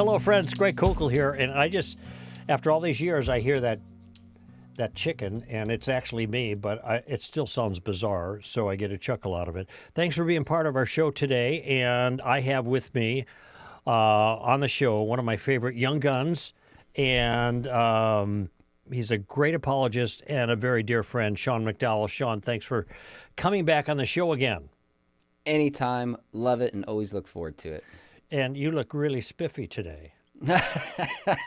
Hello, friends. Greg Koukl here, and after all these years, I hear that chicken, and it's actually me, but it still sounds bizarre, so I get a chuckle out of it. Thanks for being part of our show today, and I have with me on the show one of my favorite young guns, and he's a great apologist and a very dear friend, Sean McDowell. Sean, thanks for coming back on the show again. Anytime. Love it and always look forward to it. And you look really spiffy today.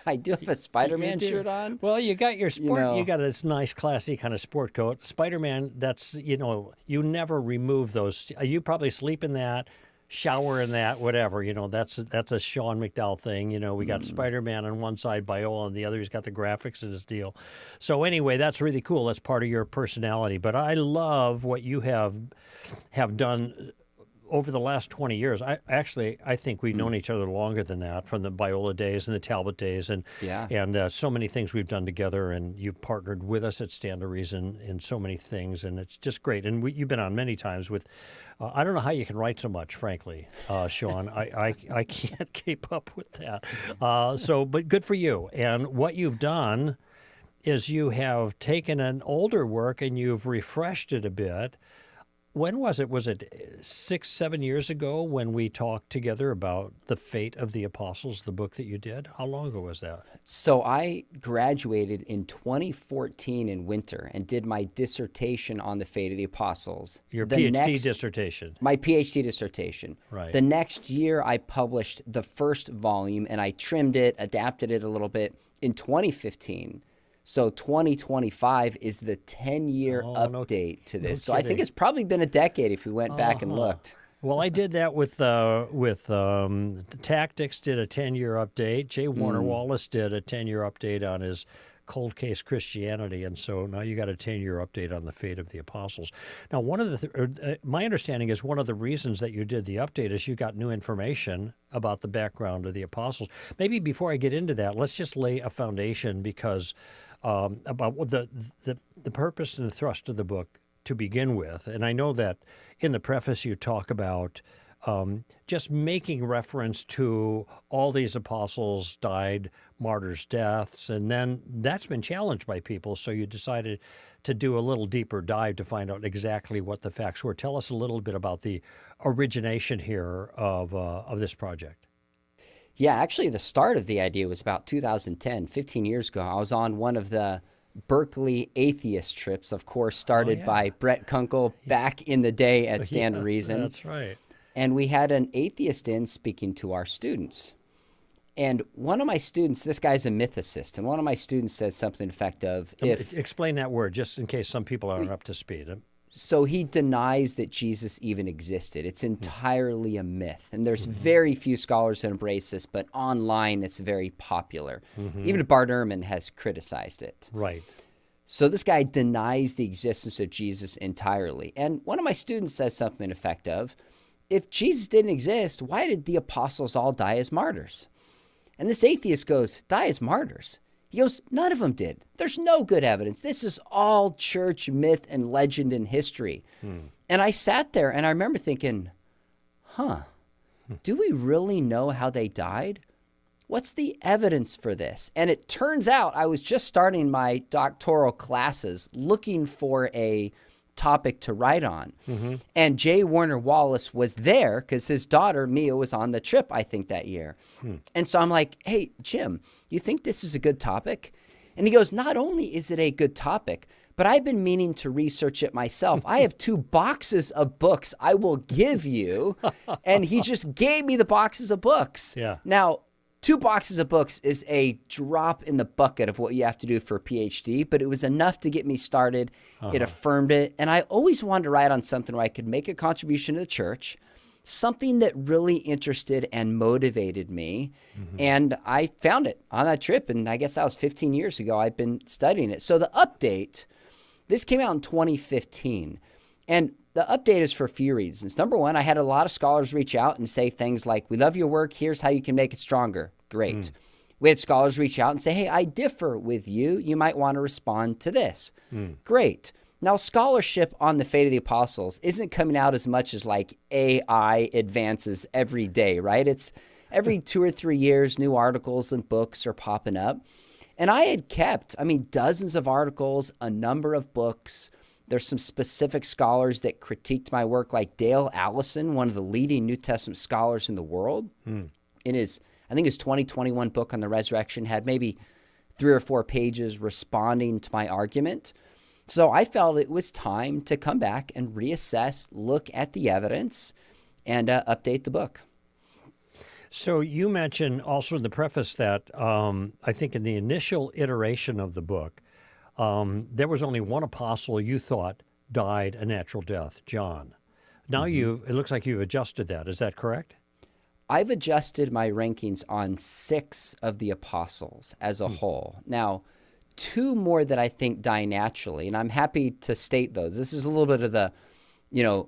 I do have a Spider-Man shirt on. Well, you got your sport. You got this nice, classy kind of sport coat. Spider-Man. That's you never remove those. You probably sleep in that, shower in that, whatever. That's a Sean McDowell thing. We got Spider-Man on one side, Biola on the other. He's got the graphics in his deal. So anyway, that's really cool. That's part of your personality. But I love what you have done over the last 20 years. I think we've known each other longer than that, from the Biola days and the Talbot days, and so many things we've done together. And you've partnered with us at Stand to Reason in so many things, and it's just great. And you've been on many times with. I don't know how you can write so much, frankly, Sean. I can't keep up with that. But good for you. And what you've done is you have taken an older work and you've refreshed it a bit. When was it? Was it 6-7 years ago when we talked together about The Fate of the Apostles, the book that you did? How long ago was that? So I graduated in 2014 in winter and did my dissertation on The Fate of the Apostles. Your PhD dissertation. My PhD dissertation. Right. The next year I published the first volume, and I trimmed it, adapted it a little bit in 2015. So 2025 is the 10-year update to this. So I think it's probably been a decade if we went back and looked. Well, I did that with Tactics did a 10-year update. J. Warner Wallace did a 10-year update on his Cold Case Christianity, and so now you got a 10-year update on The Fate of the Apostles. Now, one of my understanding is one of the reasons that you did the update is you got new information about the background of the apostles. Maybe before I get into that, let's just lay a foundation because about the purpose and the thrust of the book to begin with. And I know that in the preface you talk about just making reference to all these apostles died martyrs' deaths, and then that's been challenged by people, so you decided to do a little deeper dive to find out exactly what the facts were. Tell us a little bit about the origination here of this project. Yeah, actually the start of the idea was about 2010, 15 years ago. I was on one of the Berkeley atheist trips, of course, started by Greg Koukl back in the day at Stand to Reason. That's right. And we had an atheist in speaking to our students. And one of my students, this guy's a mythicist, and one of my students said something effective. Explain that word, just in case some people aren't up to speed. So he denies that Jesus even existed. It's entirely a myth. And there's very few scholars that embrace this, but online it's very popular. Even Bart Ehrman has criticized it. Right. So this guy denies the existence of Jesus entirely. And one of my students says something effective. If Jesus didn't exist, why did the apostles all die as martyrs? And this atheist goes, die as martyrs? He goes, none of them did. There's no good evidence. This is all church myth and legend and history. And I sat there and I remember thinking, do we really know how they died? What's the evidence for this? And it turns out I was just starting my doctoral classes looking for a topic to write on. And J. Warner Wallace was there because his daughter, Mia, was on the trip, I think, that year. And so I'm like, hey, Jim, you think this is a good topic? And he goes, not only is it a good topic, but I've been meaning to research it myself. I have 2 boxes of books I will give you. And he just gave me the boxes of books. Yeah. Now, 2 boxes of books is a drop in the bucket of what you have to do for a PhD, but it was enough to get me started. It affirmed it. And I always wanted to write on something where I could make a contribution to the church, something that really interested and motivated me. And I found it on that trip. And I guess that was 15 years ago. I've been studying it. So the update, this came out in 2015. And the update is for a few reasons. Number one, I had a lot of scholars reach out and say things like, we love your work. Here's how you can make it stronger. Great. We had scholars reach out and say, hey, I differ with you. You might want to respond to this. Great. Now, scholarship on the fate of the apostles isn't coming out as much as like AI advances every day, right? It's every 2 or 3 years, new articles and books are popping up. And I had kept, dozens of articles, a number of books. There's some specific scholars that critiqued my work, like Dale Allison, one of the leading New Testament scholars in the world. In his 2021 book on the resurrection had maybe 3 or 4 pages responding to my argument. So I felt it was time to come back and reassess, look at the evidence, and update the book. So you mentioned also in the preface that I think in the initial iteration of the book, there was only one apostle you thought died a natural death, John. Now it looks like you've adjusted that. Is that correct? I've adjusted my rankings on 6 of the apostles as a whole. Now, 2 more that I think die naturally, and I'm happy to state those. This is a little bit of the,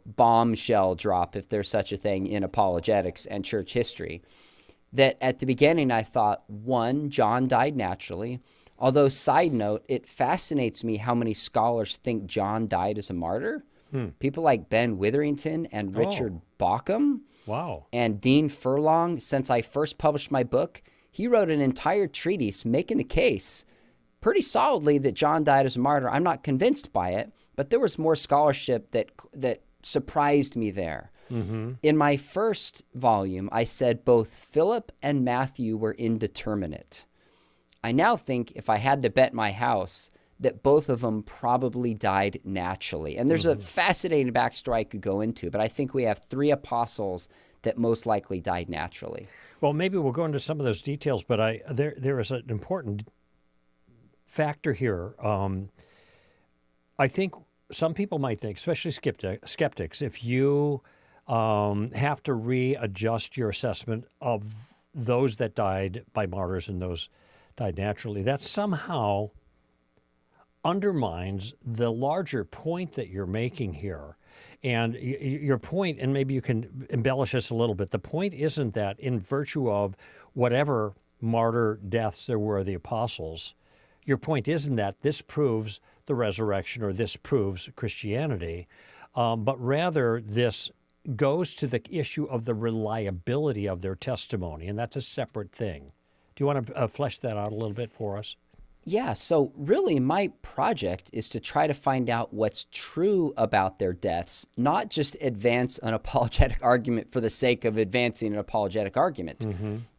bombshell drop, if there's such a thing in apologetics and church history, that at the beginning I thought, 1, John died naturally. Although, side note, it fascinates me how many scholars think John died as a martyr. People like Ben Witherington and Richard Bauckham. Wow. And Dean Furlong. Since I first published my book, he wrote an entire treatise making the case pretty solidly that John died as a martyr. I'm not convinced by it, but there was more scholarship that surprised me there. In my first volume, I said both Philip and Matthew were indeterminate. I now think if I had to bet my house that both of them probably died naturally. And there's a fascinating backstory I could go into, but I think we have 3 apostles that most likely died naturally. Well, maybe we'll go into some of those details, but there is an important factor here. I think some people might think, especially skeptics, if you have to readjust your assessment of those that died by martyrs and those died naturally, that somehow undermines the larger point that you're making here. And your point, and maybe you can embellish this a little bit, the point isn't that in virtue of whatever martyr deaths there were of the apostles, your point isn't that this proves the resurrection or this proves Christianity, but rather this goes to the issue of the reliability of their testimony, and that's a separate thing. Do you want to flesh that out a little bit for us? Yeah, so really my project is to try to find out what's true about their deaths, not just advance an apologetic argument for the sake of advancing an apologetic argument.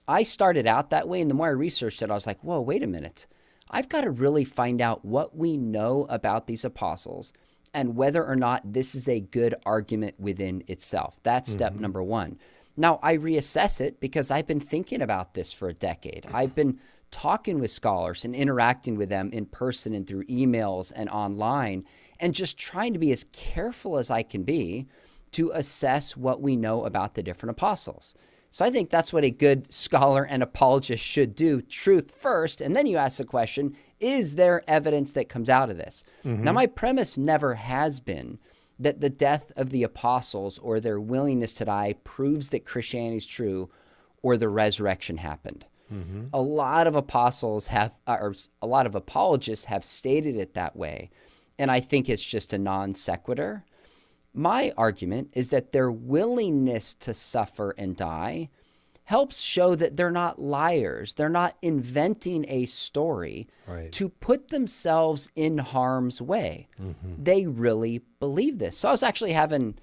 I started out that way, and the more I researched it, I was like, whoa, wait a minute. I've got to really find out what we know about these apostles and whether or not this is a good argument within itself. That's step number 1. Now, I reassess it because I've been thinking about this for a decade. I've been talking with scholars and interacting with them in person and through emails and online, and just trying to be as careful as I can be to assess what we know about the different apostles. So I think that's what a good scholar and apologist should do, truth first, and then you ask the question, is there evidence that comes out of this? Now, my premise never has been that the death of the apostles or their willingness to die proves that Christianity is true or the resurrection happened. A lot of apostles have, or a lot of apologists have stated it that way, and I think it's just a non sequitur. My argument is that their willingness to suffer and die helps show that they're not liars. They're not inventing a story to put themselves in harm's way. They really believe this. So I was actually having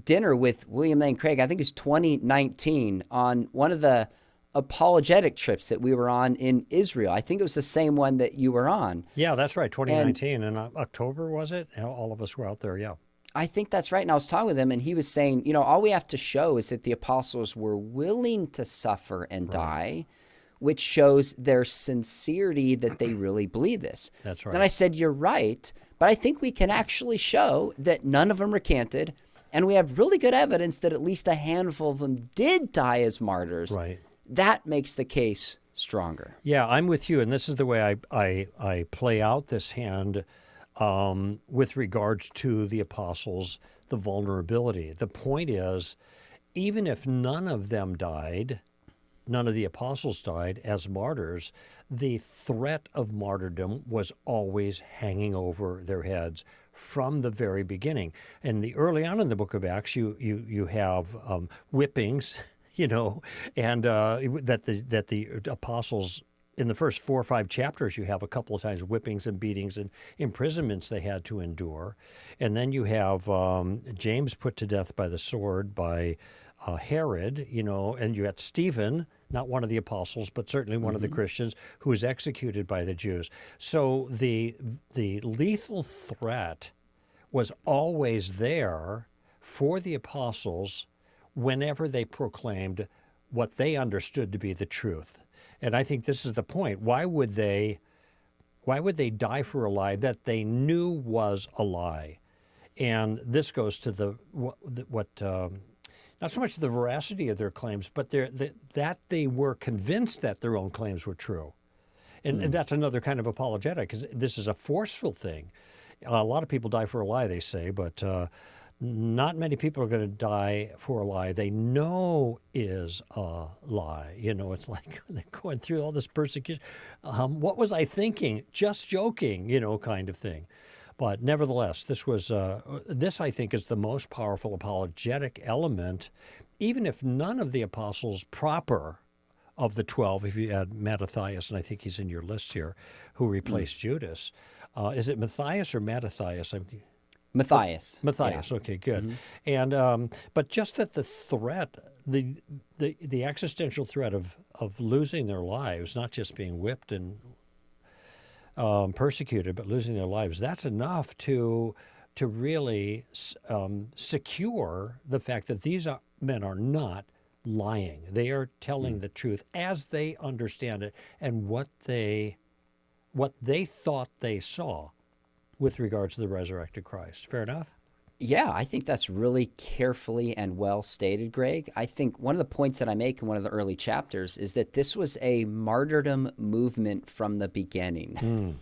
dinner with William Lane Craig, I think it's 2019, on one of the apologetic trips that we were on in Israel. I think it was the same one that you were on. Yeah, that's right, 2019. In October, was it? All of us were out there, yeah. I think that's right. And I was talking with him, and he was saying, all we have to show is that the apostles were willing to suffer and die, which shows their sincerity that they really believe this. That's right. And I said, you're right, but I think we can actually show that none of them recanted, and we have really good evidence that at least a handful of them did die as martyrs. Right. That makes the case stronger. Yeah, I'm with you, and this is the way I play out this hand with regards to the apostles, the vulnerability. The point is, even if none of them died, none of the apostles died as martyrs, the threat of martyrdom was always hanging over their heads from the very beginning. And early on in the book of Acts, you have whippings. you know, and that the apostles, in the first 4 or 5 chapters, you have a couple of times whippings and beatings and imprisonments they had to endure. And then you have James put to death by the sword by Herod, you know, and you got Stephen, not one of the apostles, but certainly one of the Christians, who was executed by the Jews. So the lethal threat was always there for the apostles whenever they proclaimed what they understood to be the truth. And I think this is the point. Why would they die for a lie that they knew was a lie? And this goes to not so much the veracity of their claims, but that they were convinced that their own claims were true. And that's another kind of apologetic, because this is a forceful thing. A lot of people die for a lie, they say, but not many people are going to die for a lie they know is a lie. You know, it's like they're going through all this persecution. What was I thinking? Just joking, you know, kind of thing. But nevertheless, this I think is the most powerful apologetic element, even if none of the apostles proper of the 12, if you add Mattathias, and I think he's in your list here, who replaced Judas. Is it Matthias or Mattathias? Matthias. Matthias. Yeah. Okay, good. And but just that the threat, the existential threat of losing their lives, not just being whipped and persecuted, but losing their lives, that's enough to really secure the fact that these men are not lying. They are telling the truth as they understand it and what they thought they saw with regards to the resurrected Christ. Fair enough? Yeah, I think that's really carefully and well stated, Greg. I think one of the points that I make in one of the early chapters is that this was a martyrdom movement from the beginning.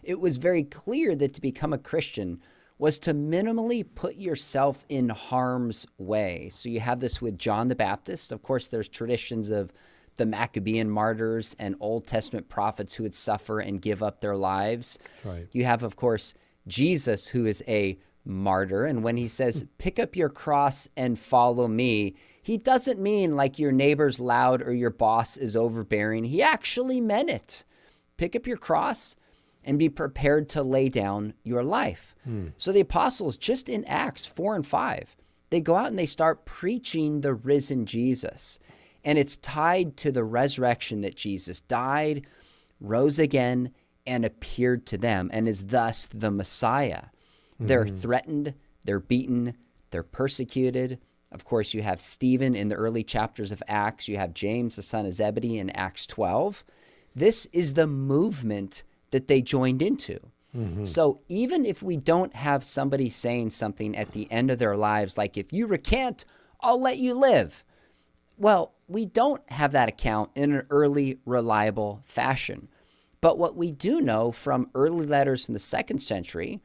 It was very clear that to become a Christian was to minimally put yourself in harm's way. So you have this with John the Baptist. Of course, there's traditions of the Maccabean martyrs and Old Testament prophets who would suffer and give up their lives. Right. You have, of course, Jesus, who is a martyr. And when he says, pick up your cross and follow me, he doesn't mean like your neighbor's loud or your boss is overbearing. He actually meant it. Pick up your cross and be prepared to lay down your life. So the apostles, just in Acts 4 and 5, they go out and they start preaching the risen Jesus. And it's tied to the resurrection, that Jesus died, rose again, and appeared to them, and is thus the Messiah. They're threatened, they're beaten, they're persecuted. Of course, you have Stephen in the early chapters of Acts. You have James, the son of Zebedee, in Acts 12. This is the movement that they joined into. So even if we don't have somebody saying something at the end of their lives, like, if you recant, I'll let you live. Well, we don't have that account in an early, reliable fashion. But what we do know from early letters in the 2nd century,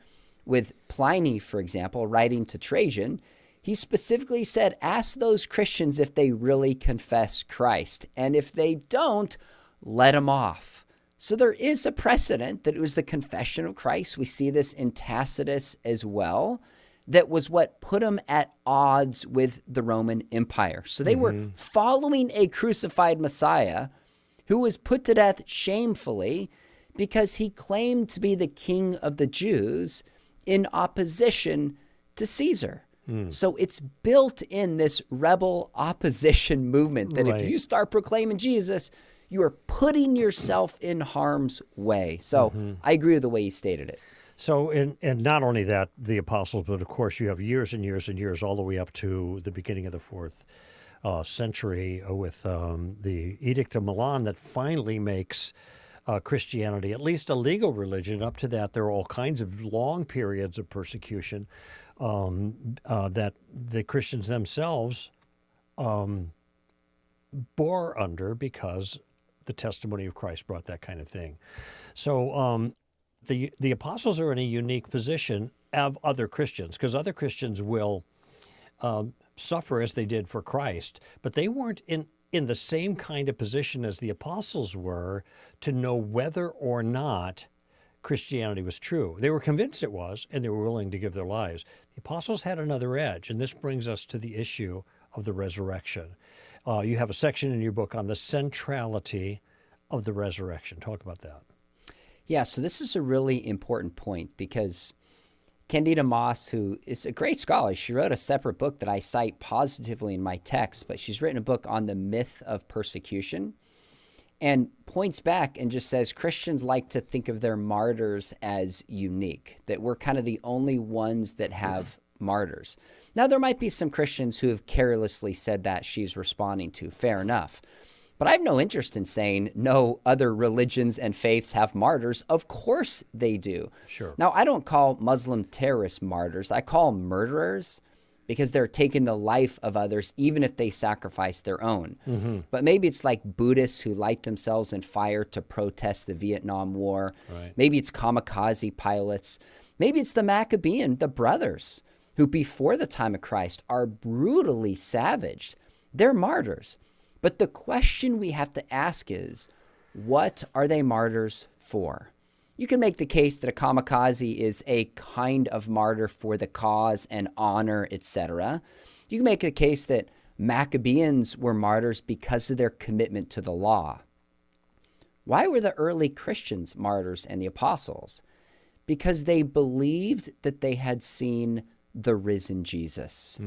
with Pliny, for example, writing to Trajan, he specifically said, ask those Christians if they really confess Christ. And if they don't, let them off. So there is a precedent that it was the confession of Christ. We see this in Tacitus as well. That was what put them at odds with the Roman Empire. So they were following a crucified Messiah who was put to death shamefully because he claimed to be the king of the Jews in opposition to Caesar. So it's built in this rebel opposition movement that if you start proclaiming Jesus, you are putting yourself in harm's way. So I agree with the way you stated it. So, and not only that, the apostles, but of course you have years and years and years, all the way up to the beginning of the 4th century with the Edict of Milan that finally makes Christianity at least a legal religion. Up to that, there are all kinds of long periods of persecution that the Christians themselves bore under because the testimony of Christ brought that kind of thing. So the apostles are in a unique position of other Christians, because other Christians will suffer as they did for Christ, but they weren't in the same kind of position as the apostles were to know whether or not Christianity was true. They were convinced it was, and they were willing to give their lives. The apostles had another edge, and this brings us to the issue of the resurrection. You have a section in your book on the centrality of the resurrection. Talk about that. Yeah, so this is a really important point because Candida Moss, who is a great scholar, she wrote a separate book that I cite positively in my text, but she's written a book on the myth of persecution and points back and just says Christians like to think of their martyrs as unique, that we're kind of the only ones that have martyrs. Now, there might be some Christians who have carelessly said that she's responding to. Fair enough. But I have no interest in saying no other religions and faiths have martyrs. Of course they do. Sure. Now, I don't call Muslim terrorists martyrs. I call them murderers because they're taking the life of others, even if they sacrifice their own. Mm-hmm. But maybe it's like Buddhists who light themselves in fire to protest the Vietnam War. Right. Maybe it's kamikaze pilots. Maybe it's the Maccabean, the brothers, who before the time of Christ are brutally savaged. They're martyrs. But the question we have to ask is, what are they martyrs for? You can make the case that a kamikaze is a kind of martyr for the cause and honor, etc. You can make a case that Maccabeans were martyrs because of their commitment to the law. Why were the early Christians martyrs and the apostles? Because they believed that they had seen the risen Jesus.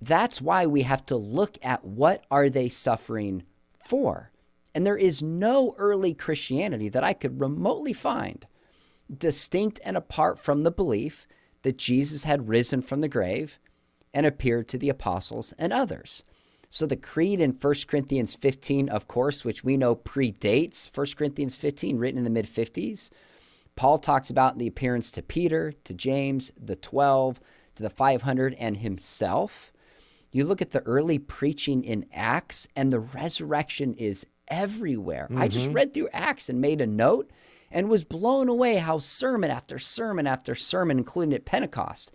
That's why we have to look at what are they suffering for. And there is no early Christianity that I could remotely find distinct and apart from the belief that Jesus had risen from the grave and appeared to the apostles and others. So the creed in 1 Corinthians 15, of course, which we know predates 1 Corinthians 15, written in the mid-50s, Paul talks about the appearance to Peter, to James, the 12, to the 500, and himself. You look at the early preaching in Acts, and the resurrection is everywhere. I just read through Acts and made a note and was blown away how sermon after sermon after sermon, including at Pentecost,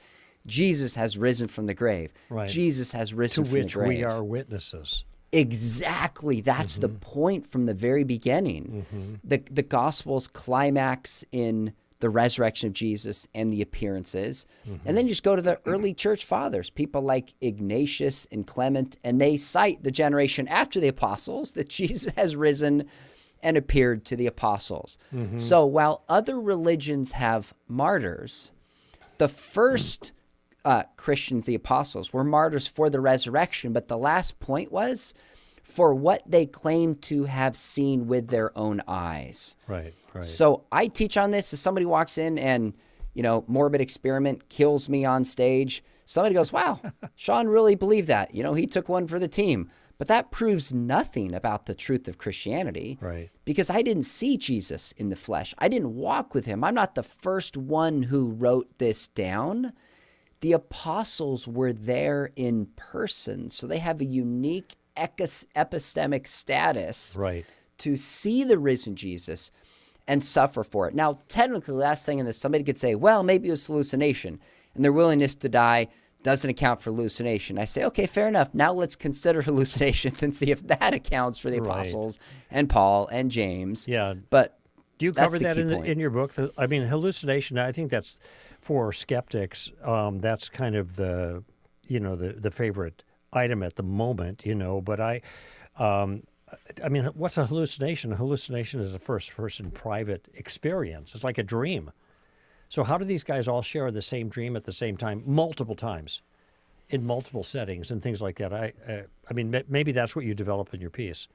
Jesus has risen from the grave. Right. Jesus has risen from the grave. To which we are witnesses. Exactly. That's the point from the very beginning. The Gospels climax in the resurrection of Jesus and the appearances. And then you just go to the early church fathers, people like Ignatius and Clement, and they cite the generation after the apostles that Jesus has risen and appeared to the apostles. So while other religions have martyrs, the first Christians, the apostles, were martyrs for the resurrection, but the last point was for what they claim to have seen with their own eyes. Right, right. So I teach on this. If somebody walks in and, morbid experiment kills me on stage, somebody goes, wow, Sean really believed that. He took one for the team. But that proves nothing about the truth of Christianity. Right. Because I didn't see Jesus in the flesh. I didn't walk with him. I'm not the first one who wrote this down. The apostles were there in person. So they have a unique epistemic status to see the risen Jesus and suffer for it. Now, technically, last thing in this, somebody could say, well, maybe it was hallucination, and their willingness to die doesn't account for hallucination. I say, okay, fair enough. Now let's consider hallucination and see if that accounts for the apostles and Paul and James. Yeah. But do you cover that in your book? I mean, hallucination, I think that's for skeptics. That's kind of the favorite item at the moment, but I mean, what's a hallucination? A hallucination is a first-person private experience. It's like a dream. So how do these guys all share the same dream at the same time, multiple times, in multiple settings and things like that? I mean, maybe that's what you develop in your piece.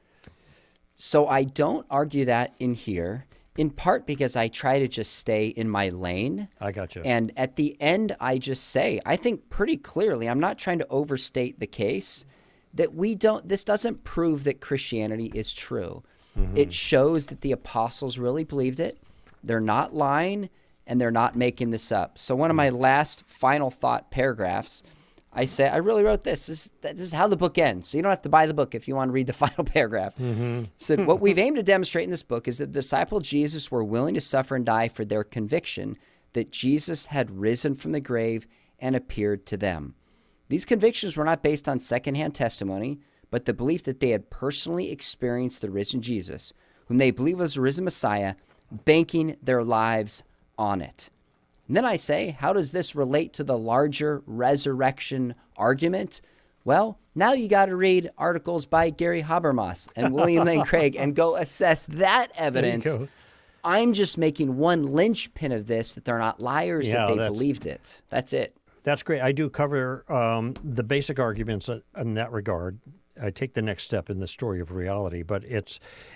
So I don't argue that in here, in part because I try to just stay in my lane. I got you. And at the end, I just say, I think pretty clearly, I'm not trying to overstate the case, that this doesn't prove that Christianity is true. It shows that the apostles really believed it. They're not lying, and they're not making this up. So one of my last final thought paragraphs, I say, I really wrote this. This is how the book ends. So you don't have to buy the book if you want to read the final paragraph. So what we've aimed to demonstrate in this book is that the disciples of Jesus were willing to suffer and die for their conviction that Jesus had risen from the grave and appeared to them. These convictions were not based on secondhand testimony, but the belief that they had personally experienced the risen Jesus, whom they believed was the risen Messiah, banking their lives on it. And then I say, how does this relate to the larger resurrection argument? Well, now you got to read articles by Gary Habermas and William Lane Craig and go assess that evidence. I'm just making one linchpin of this, that they're not liars, that they believed it. That's it. That's great. I do cover the basic arguments in that regard. I take the next step in the story of reality, but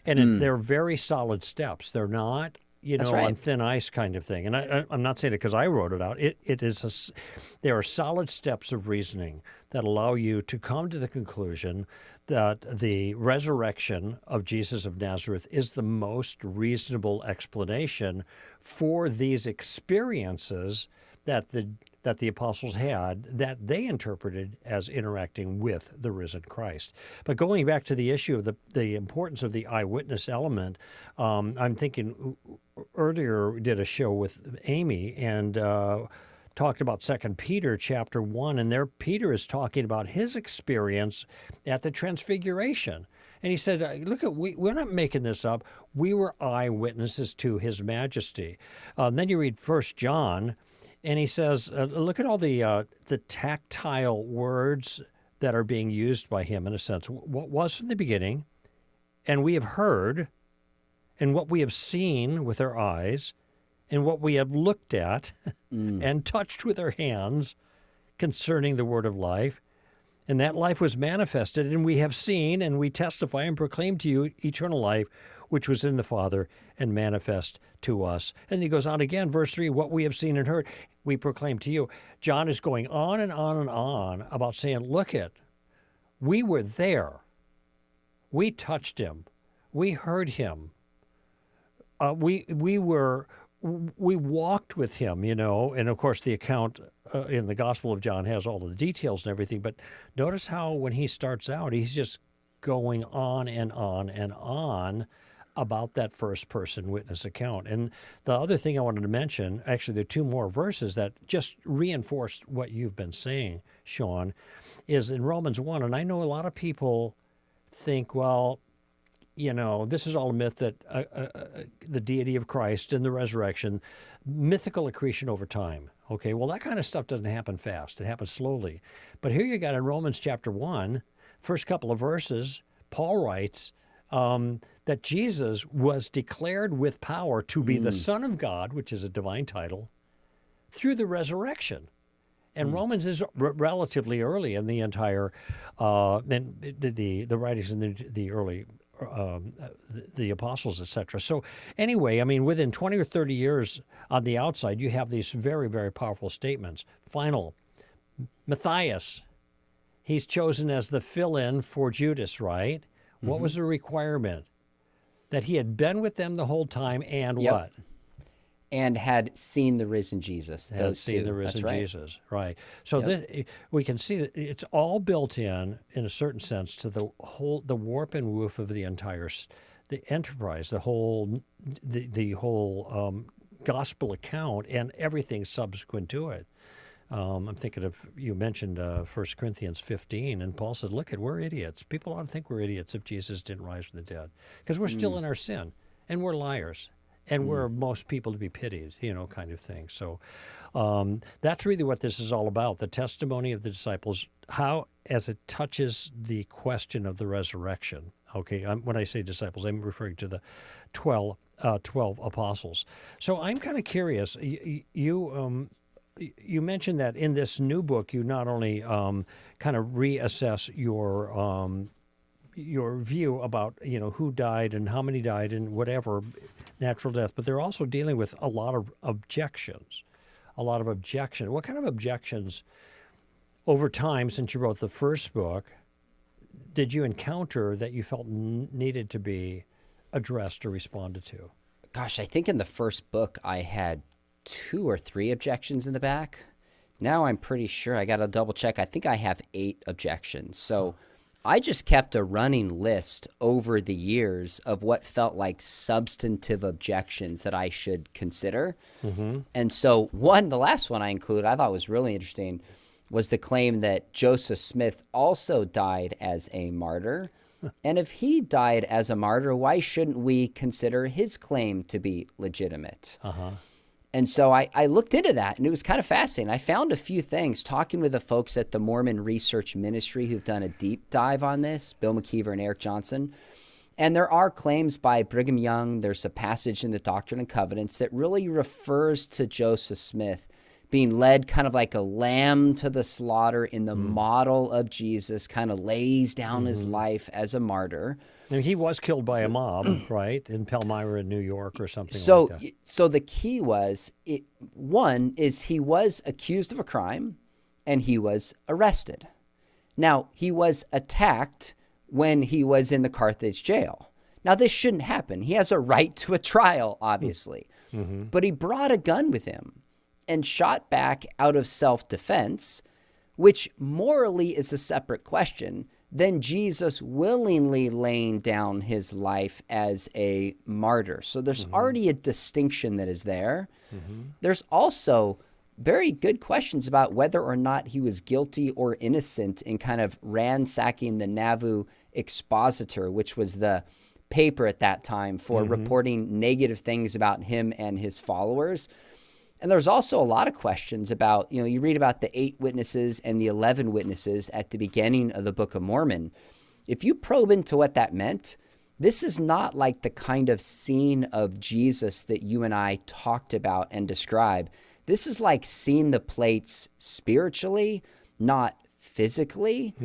they're very solid steps. They're not, on thin ice kind of thing. And I'm not saying it because I wrote it out. There are solid steps of reasoning that allow you to come to the conclusion that the resurrection of Jesus of Nazareth is the most reasonable explanation for these experiences that the apostles had, that they interpreted as interacting with the risen Christ. But going back to the issue of the importance of the eyewitness element, I'm thinking earlier we did a show with Amy and talked about 2 Peter chapter 1, and there Peter is talking about his experience at the Transfiguration. And he said, look, we're not making this up. We were eyewitnesses to his majesty. Then you read 1 John, and he says, look at all the tactile words that are being used by him, in a sense. What was from the beginning, and we have heard, and what we have seen with our eyes, and what we have looked at and touched with our hands concerning the word of life. And that life was manifested, and we have seen, and we testify and proclaim to you eternal life, which was in the Father and manifest to us. And he goes on again, verse 3, what we have seen and heard, we proclaim to you. John is going on and on and on about saying, look we were there. We touched him. We heard him. We walked with him, and of course the account in the Gospel of John has all of the details and everything, but notice how when he starts out, he's just going on and on and on about that first-person witness account. And the other thing I wanted to mention, actually there are two more verses that just reinforced what you've been saying, Sean, is in Romans 1, and I know a lot of people think, well, this is all a myth, that the deity of Christ and the resurrection, mythical accretion over time. Okay, well, that kind of stuff doesn't happen fast. It happens slowly. But here you got in Romans chapter 1, first couple of verses, Paul writes that Jesus was declared with power to be the Son of God, which is a divine title, through the resurrection. And Romans is relatively early in the entire, the writings in the early the apostles, etc. So anyway, I mean, within 20 or 30 years on the outside, you have these very, very powerful statements. Final, Matthias, he's chosen as the fill-in for Judas, right? Mm-hmm. What was the requirement? That he had been with them the whole time and what? And had seen the risen Jesus. Had seen the risen Jesus, right. So we can see that it's all built in a certain sense, to the warp and woof of the entire the enterprise, the whole gospel account and everything subsequent to it. I'm thinking of, you mentioned 1 Corinthians 15, and Paul said, look, we're idiots. People ought to think we're idiots if Jesus didn't rise from the dead, because we're still in our sin, and we're liars. And we're most people to be pitied, kind of thing. So that's really what this is all about, the testimony of the disciples, how, as it touches the question of the resurrection. Okay, when I say disciples, I'm referring to the 12 apostles. So I'm kind of curious. You mentioned that in this new book, you not only kind of reassess your view about who died and how many died and whatever, natural death, but they're also dealing with a lot of objections. What kind of objections over time, since you wrote the first book, did you encounter that you felt needed to be addressed or responded to? Gosh, I think in the first book I had 2 or 3 objections in the back. Now I'm pretty sure, I got to double check, I think I have 8 objections. So I just kept a running list over the years of what felt like substantive objections that I should consider. Mm-hmm. And so the last one I included, I thought was really interesting, was the claim that Joseph Smith also died as a martyr. And if he died as a martyr, why shouldn't we consider his claim to be legitimate? Uh-huh. And so I looked into that, and it was kind of fascinating. I found a few things talking with the folks at the Mormon Research Ministry who've done a deep dive on this, Bill McKeever and Eric Johnson. And there are claims by Brigham Young. There's a passage in the Doctrine and Covenants that really refers to Joseph Smith being led kind of like a lamb to the slaughter in the model of Jesus, kind of lays down his life as a martyr. Now, he was killed by a mob, right, in Palmyra, in New York, or something like that. So the key was, one is he was accused of a crime, and he was arrested. Now, he was attacked when he was in the Carthage jail. Now, this shouldn't happen. He has a right to a trial, obviously. But he brought a gun with him and shot back out of self-defense, which morally is a separate question than Jesus willingly laying down his life as a martyr. So there's already a distinction that is there. There's also very good questions about whether or not he was guilty or innocent in kind of ransacking the Nauvoo Expositor, which was the paper at that time for reporting negative things about him and his followers. And there's also a lot of questions about, you read about the 8 witnesses and the 11 witnesses at the beginning of the Book of Mormon. If you probe into what that meant, this is not like the kind of scene of Jesus that you and I talked about and described. This is like seeing the plates spiritually, not physically.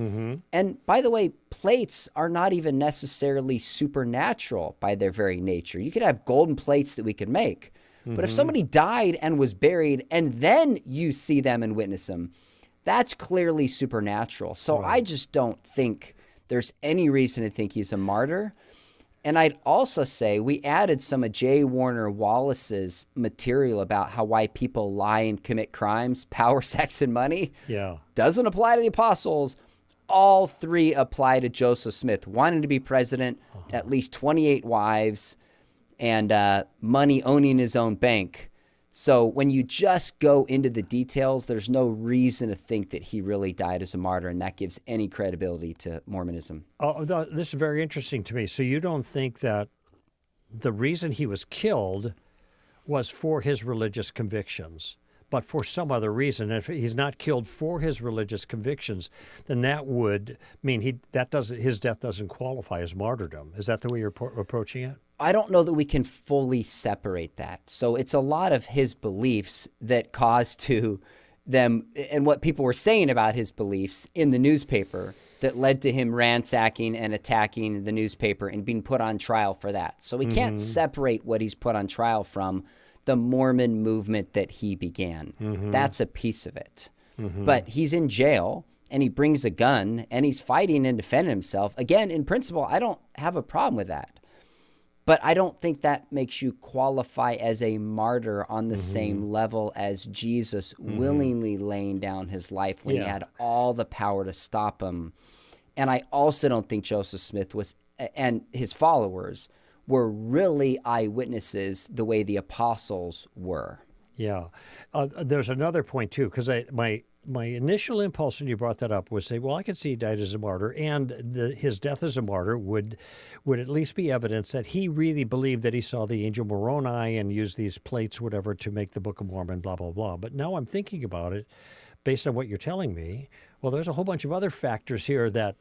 And by the way, plates are not even necessarily supernatural by their very nature. You could have golden plates that we could make. But if somebody died and was buried and then you see them and witness them, that's clearly supernatural. So I just don't think there's any reason to think he's a martyr. And I'd also say we added some of J. Warner Wallace's material about why people lie and commit crimes, power, sex, and money. Doesn't apply to the apostles. All 3 apply to Joseph Smith, wanting to be president, at least 28 wives, and money, owning his own bank. So when you just go into the details, there's no reason to think that he really died as a martyr, and that gives any credibility to Mormonism. Oh, this is very interesting to me. So you don't think that the reason he was killed was for his religious convictions, but for some other reason? If he's not killed for his religious convictions, then that would mean his death doesn't qualify as martyrdom. Is that the way you're approaching it? I don't know that we can fully separate that. So it's a lot of his beliefs that caused to them, and what people were saying about his beliefs in the newspaper, that led to him ransacking and attacking the newspaper and being put on trial for that. So we can't separate what he's put on trial from the Mormon movement that he began. That's a piece of it. But he's in jail, and he brings a gun, and he's fighting and defending himself. Again, in principle, I don't have a problem with that. But I don't think that makes you qualify as a martyr on the same level as Jesus willingly laying down his life when he had all the power to stop him. And I also don't think Joseph Smith and his followers were really eyewitnesses the way the apostles were. There's another point, too, because my initial impulse when you brought that up was say, well, I could see he died as a martyr, and his death as a martyr would at least be evidence that he really believed that he saw the angel Moroni and used these plates, whatever, to make the Book of Mormon, blah, blah, blah. But now I'm thinking about it, based on what you're telling me, well, there's a whole bunch of other factors here that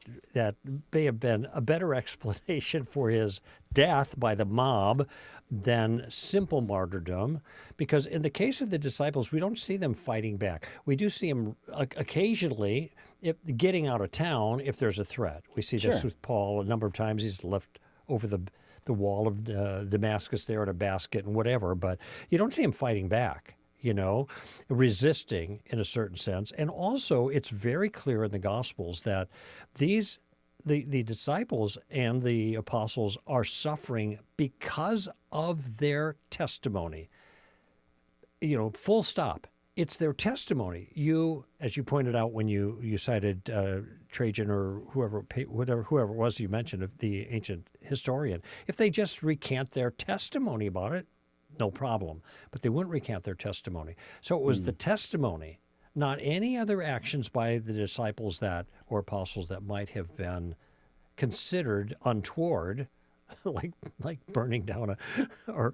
may have been a better explanation for his death by the mob than simple martyrdom, because in the case of the disciples, we don't see them fighting back. We do see them occasionally getting out of town if there's a threat. We see this with Paul a number of times. He's left over the wall of Damascus there in a basket and whatever, but you don't see him fighting back, resisting in a certain sense. And also, it's very clear in the Gospels that the disciples and the apostles are suffering because of their testimony. Full stop. It's their testimony. As you pointed out when you cited Trajan or whoever it was you mentioned, the ancient historian, if they just recant their testimony about it, no problem. But they wouldn't recant their testimony. So it was the testimony, not any other actions by the disciples or apostles that might have been considered untoward like burning down or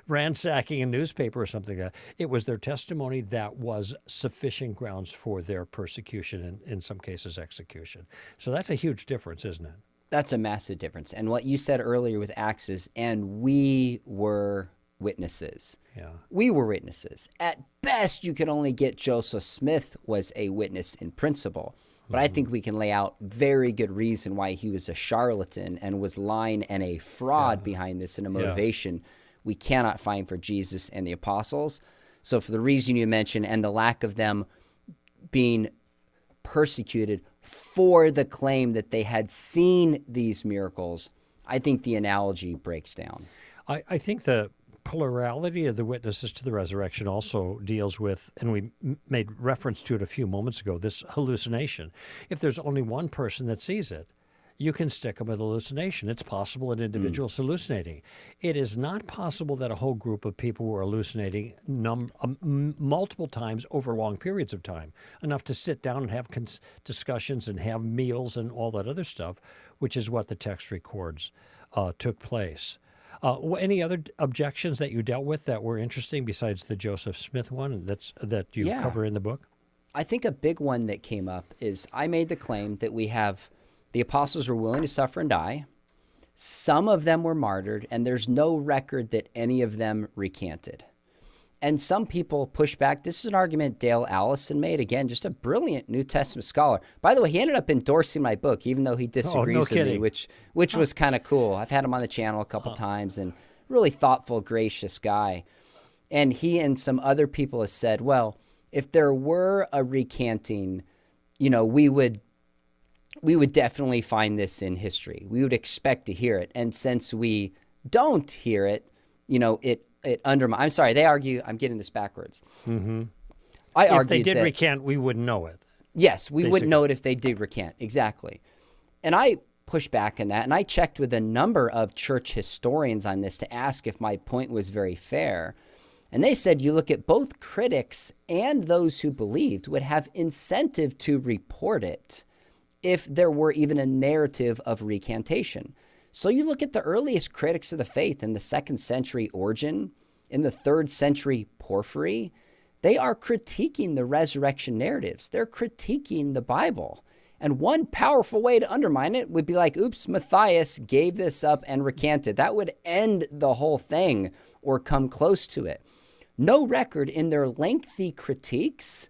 ransacking a newspaper or something like that. It was their testimony that was sufficient grounds for their persecution and, in some cases, execution. So that's a huge difference, isn't it? That's a massive difference. And what you said earlier with Acts is, and we were witnesses. Yeah. We were witnesses. At best, you could only get Joseph Smith was a witness in principle. But I think we can lay out very good reason why he was a charlatan and was lying and a fraud behind this and a motivation we cannot find for Jesus and the apostles. So for the reason you mentioned and the lack of them being persecuted for the claim that they had seen these miracles, I think the analogy breaks down. I think the plurality of the witnesses to the resurrection also deals with, and we made reference to it a few moments ago, this hallucination. If there's only one person that sees it, you can stick them with hallucination. It's possible an individual's hallucinating. It is not possible that a whole group of people were hallucinating multiple times over long periods of time, enough to sit down and have discussions and have meals and all that other stuff, which is what the text records took place. Any other objections that you dealt with that were interesting besides the Joseph Smith one that you cover in the book? I think a big one that came up is I made the claim that we have the apostles were willing to suffer and die. Some of them were martyred, and there's no record that any of them recanted. And some people push back. This is an argument Dale Allison made. Again, just a brilliant New Testament scholar. By the way, he ended up endorsing my book, even though he disagrees with me, which was kind of cool. I've had him on the channel a couple times, and really thoughtful, gracious guy. And he and some other people have said, well, if there were a recanting, we would definitely find this in history. We would expect to hear it. And since we don't hear it, it undermines. I'm sorry, they argue, I'm getting this backwards. Mm-hmm. I argue if they did that, recant, we wouldn't know it. Yes, we wouldn't know it if they did recant. Exactly. And I pushed back on that, and I checked with a number of church historians on this to ask if my point was very fair. And they said you look at both critics and those who believed would have incentive to report it if there were even a narrative of recantation. So you look at the earliest critics of the faith in the 2nd century Origen, in the 3rd century Porphyry, they are critiquing the resurrection narratives. They're critiquing the Bible. And one powerful way to undermine it would be like, oops, Matthias gave this up and recanted. That would end the whole thing or come close to it. No record in their lengthy critiques.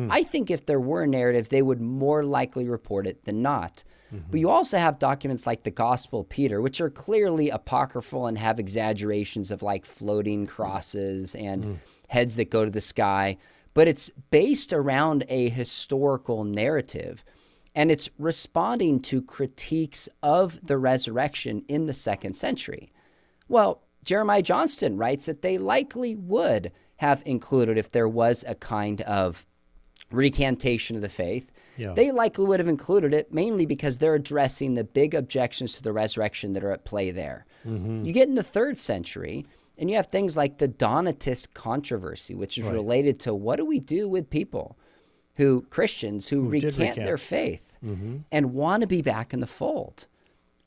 I think if there were a narrative, they would more likely report it than not. Mm-hmm. But you also have documents like the Gospel of Peter, which are clearly apocryphal and have exaggerations of like floating crosses and heads that go to the sky. But it's based around a historical narrative, and it's responding to critiques of the resurrection in the 2nd century. Well, Jeremiah Johnston writes that they likely would have included if there was a kind of recantation of the faith. Yeah. They likely would have included it mainly because they're addressing the big objections to the resurrection that are at play there. Mm-hmm. You get in the 3rd century, and you have things like the Donatist controversy, which is related to what do we do with people Christians who recant their faith and want to be back in the fold.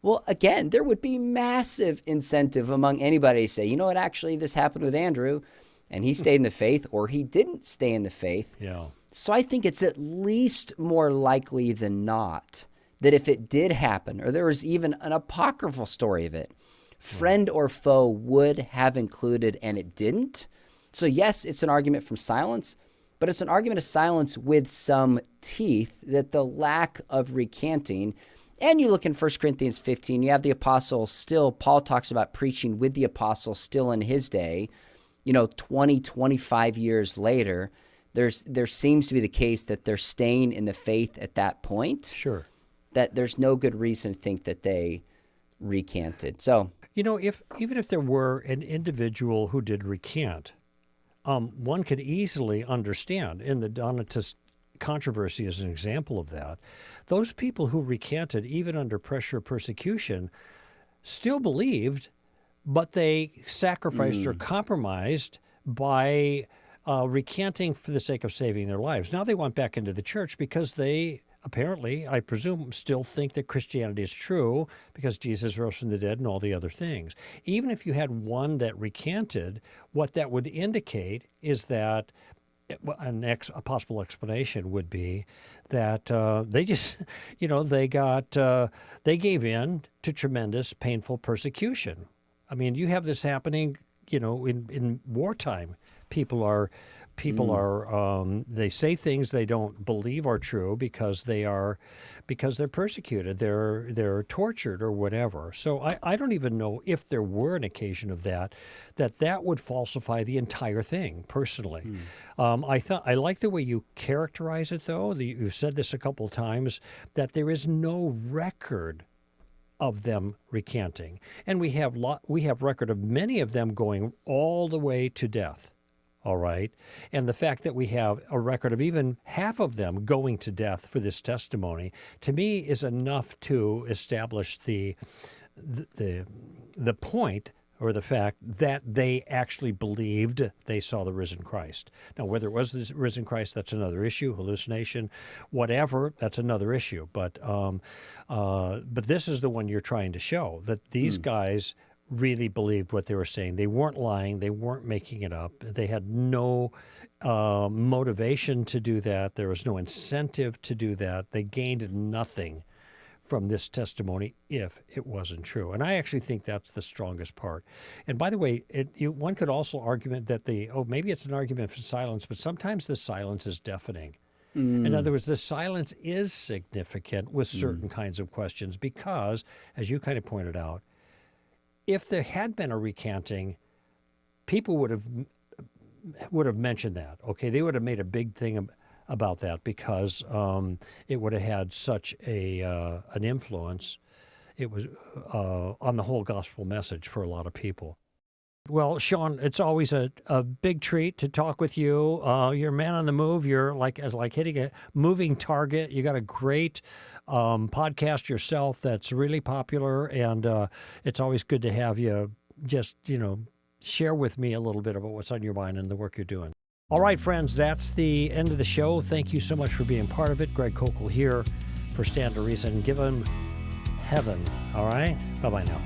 Well, again, there would be massive incentive among anybody to say, you know what, actually this happened with Andrew, and he stayed in the faith, or he didn't stay in the faith. Yeah. So I think it's at least more likely than not that if it did happen, or there was even an apocryphal story of it, friend or foe would have included and it didn't. So yes, it's an argument from silence, but it's an argument of silence with some teeth that the lack of recanting. And you look in 1 Corinthians 15, you have the apostles still, Paul talks about preaching with the apostles still in his day, 20, 25 years later. There seems to be the case that they're staying in the faith at that point. Sure. That there's no good reason to think that they recanted. So, even if there were an individual who did recant, one could easily understand, in the Donatist controversy as an example of that, those people who recanted, even under pressure of persecution, still believed, but they sacrificed or compromised by recanting for the sake of saving their lives. Now they went back into the church because they apparently, I presume, still think that Christianity is true because Jesus rose from the dead and all the other things. Even if you had one that recanted, what that would indicate is that a possible explanation would be that they just, they gave in to tremendous, painful persecution. I mean, you have this happening, in wartime. People are, they say things they don't believe are true because they're persecuted, they're tortured or whatever. So I don't even know if there were an occasion of that would falsify the entire thing personally. I like the way you characterize it, though. You've said this a couple of times, that there is no record of them recanting, and we have record of many of them going all the way to death. All right. And the fact that we have a record of even half of them going to death for this testimony, to me, is enough to establish the point, or the fact that they actually believed they saw the risen Christ. Now, whether it was the risen Christ, that's another issue. Hallucination, whatever, that's another issue. But this is the one you're trying to show, that these guys really believed what they were saying. They weren't lying. They weren't making it up. They had no motivation to do that. There was no incentive to do that. They gained nothing from this testimony if it wasn't true. And I actually think that's the strongest part. And by the way, one could also argue that maybe it's an argument for silence, but sometimes the silence is deafening. In other words, the silence is significant with certain kinds of questions because, as you kind of pointed out, if there had been a recanting, people would have mentioned that. Okay, they would have made a big thing about that because it would have had such an influence. It was on the whole gospel message for a lot of people. Well, Sean, it's always a big treat to talk with you. You're a man on the move. You're like hitting a moving target. You got a great podcast yourself that's really popular, and it's always good to have you just, share with me a little bit about what's on your mind and the work you're doing. All right, friends, that's the end of the show. Thank you so much for being part of it. Greg Koukl here for Stand to Reason. Give him heaven. All right? Bye-bye now.